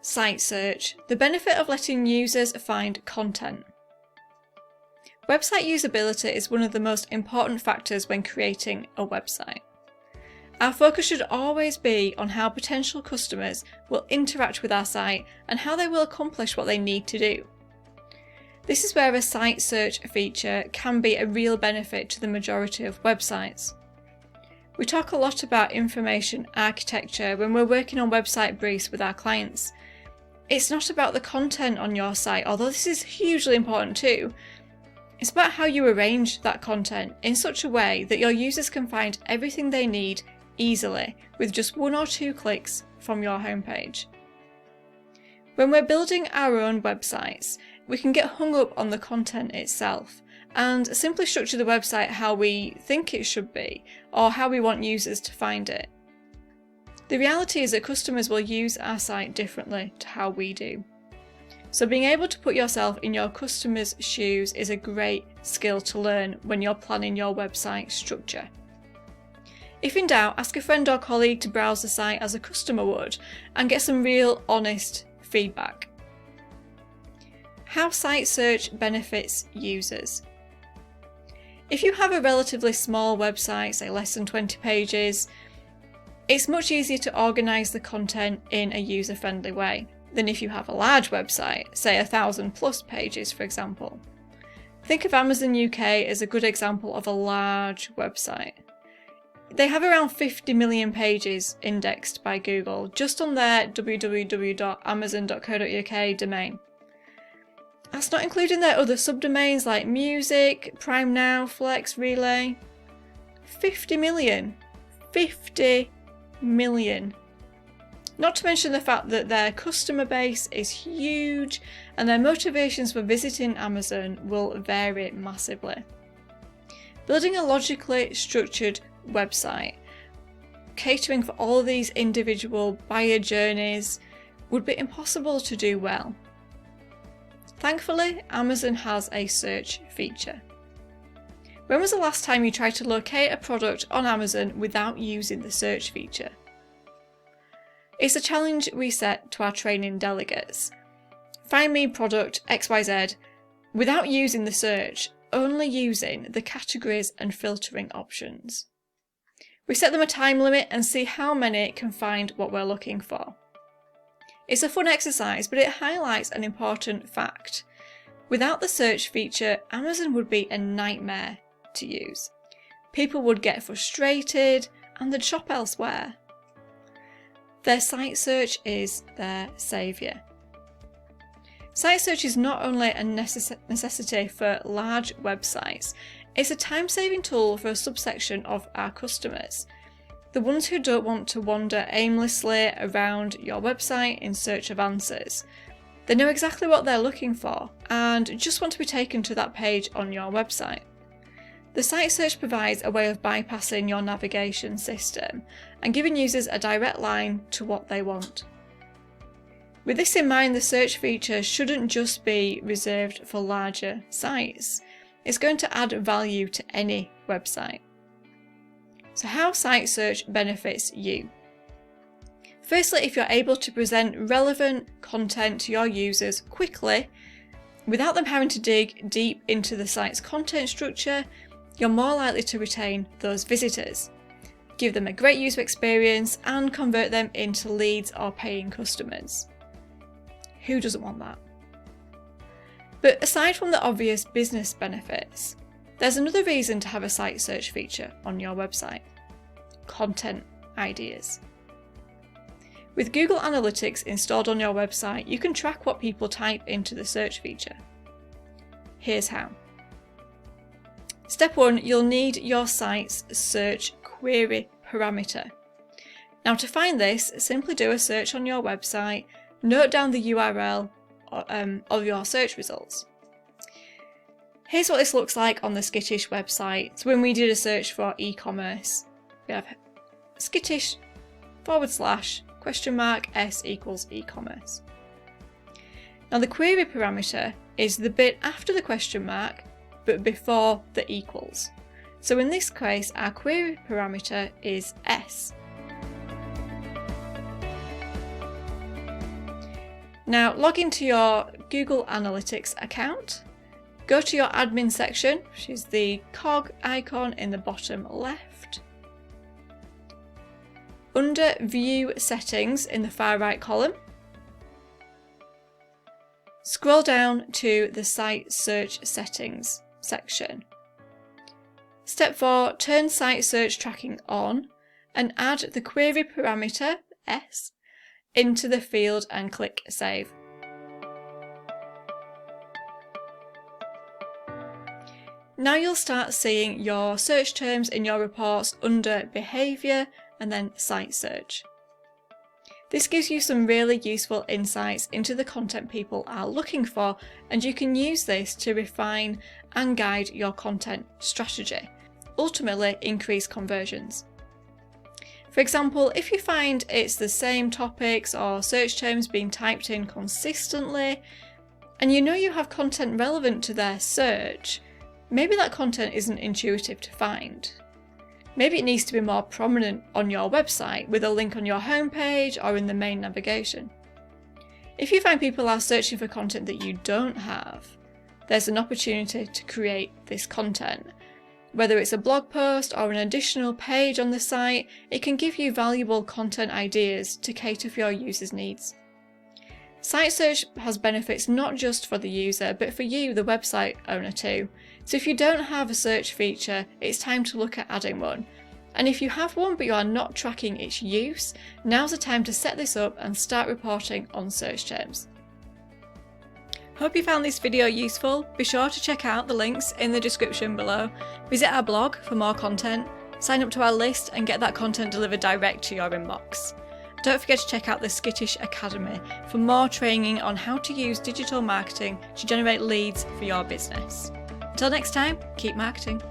Site search, the benefit of letting users find content. Website usability is one of the most important factors when creating a website. Our focus should always be on how potential customers will interact with our site and how they will accomplish what they need to do. This is where a site search feature can be a real benefit to the majority of websites. We talk a lot about information architecture when we're working on website briefs with our clients. It's not about the content on your site, although this is hugely important too. It's about how you arrange that content in such a way that your users can find everything they need easily with just 1 or 2 clicks from your homepage. When we're building our own websites, we can get hung up on the content itself and simply structure the website how we think it should be or how we want users to find it. The reality is that customers will use our site differently to how we do. So being able to put yourself in your customer's shoes is a great skill to learn when you're planning your website structure. If in doubt, ask a friend or colleague to browse the site as a customer would and get some real, honest feedback. How site search benefits users. If you have a relatively small website, say less than 20 pages, it's much easier to organise the content in a user-friendly way than if you have a large website, say 1,000+ pages for example. Think of Amazon UK as a good example of a large website. They have around 50 million pages indexed by Google just on their www.amazon.co.uk domain. That's not including their other subdomains like Music, Prime Now, Flex, Relay. 50 million. 50 million. Not to mention the fact that their customer base is huge and their motivations for visiting Amazon will vary massively. Building a logically structured website, catering for all these individual buyer journeys, would be impossible to do well. Thankfully, Amazon has a search feature. When was the last time you tried to locate a product on Amazon without using the search feature? It's a challenge we set to our training delegates. Find me product XYZ without using the search, only using the categories and filtering options. We set them a time limit and see how many can find what we're looking for. It's a fun exercise, but it highlights an important fact. Without the search feature, Amazon would be a nightmare to use. People would get frustrated and they'd shop elsewhere. Their site search is their saviour. Site search is not only a necessity for large websites, it's a time-saving tool for a subsection of our customers. The ones who don't want to wander aimlessly around your website in search of answers. They know exactly what they're looking for and just want to be taken to that page on your website. The site search provides a way of bypassing your navigation system and giving users a direct line to what they want. With this in mind, the search feature shouldn't just be reserved for larger sites. It's going to add value to any website. So how site search benefits you? Firstly, if you're able to present relevant content to your users quickly, without them having to dig deep into the site's content structure, you're more likely to retain those visitors, give them a great user experience and convert them into leads or paying customers. Who doesn't want that? But aside from the obvious business benefits, there's another reason to have a site search feature on your website: content ideas. With Google Analytics installed on your website, you can track what people type into the search feature. Here's how. Step 1, you'll need your site's search query parameter. Now to find this, simply do a search on your website, note down the URL of your search results. Here's what this looks like on the Skittish website. So when we did a search for e-commerce, we have skittish /s equals e-commerce. Now the query parameter is the bit after the question mark but before the equals. So in this case our query parameter is s. Now log into your Google Analytics account, go to your admin section, which is the cog icon in the bottom left. Under View Settings in the far right column, scroll down to the Site Search Settings section. Step 4, turn Site Search Tracking on and add the query parameter, S, into the field and click Save. Now you'll start seeing your search terms in your reports under Behaviour and then Site Search. This gives you some really useful insights into the content people are looking for, and you can use this to refine and guide your content strategy, ultimately increase conversions. For example, if you find it's the same topics or search terms being typed in consistently, and you know you have content relevant to their search, maybe that content isn't intuitive to find. Maybe it needs to be more prominent on your website with a link on your homepage or in the main navigation. If you find people are searching for content that you don't have, there's an opportunity to create this content. Whether it's a blog post or an additional page on the site, it can give you valuable content ideas to cater for your users' needs. Site search has benefits not just for the user, but for you, the website owner too. So if you don't have a search feature, it's time to look at adding one. And if you have one but you are not tracking its use, now's the time to set this up and start reporting on search terms. Hope you found this video useful. Be sure to check out the links in the description below. Visit our blog for more content, sign up to our list and get that content delivered direct to your inbox. Don't forget to check out the Skittish Academy for more training on how to use digital marketing to generate leads for your business. Until next time, keep marketing.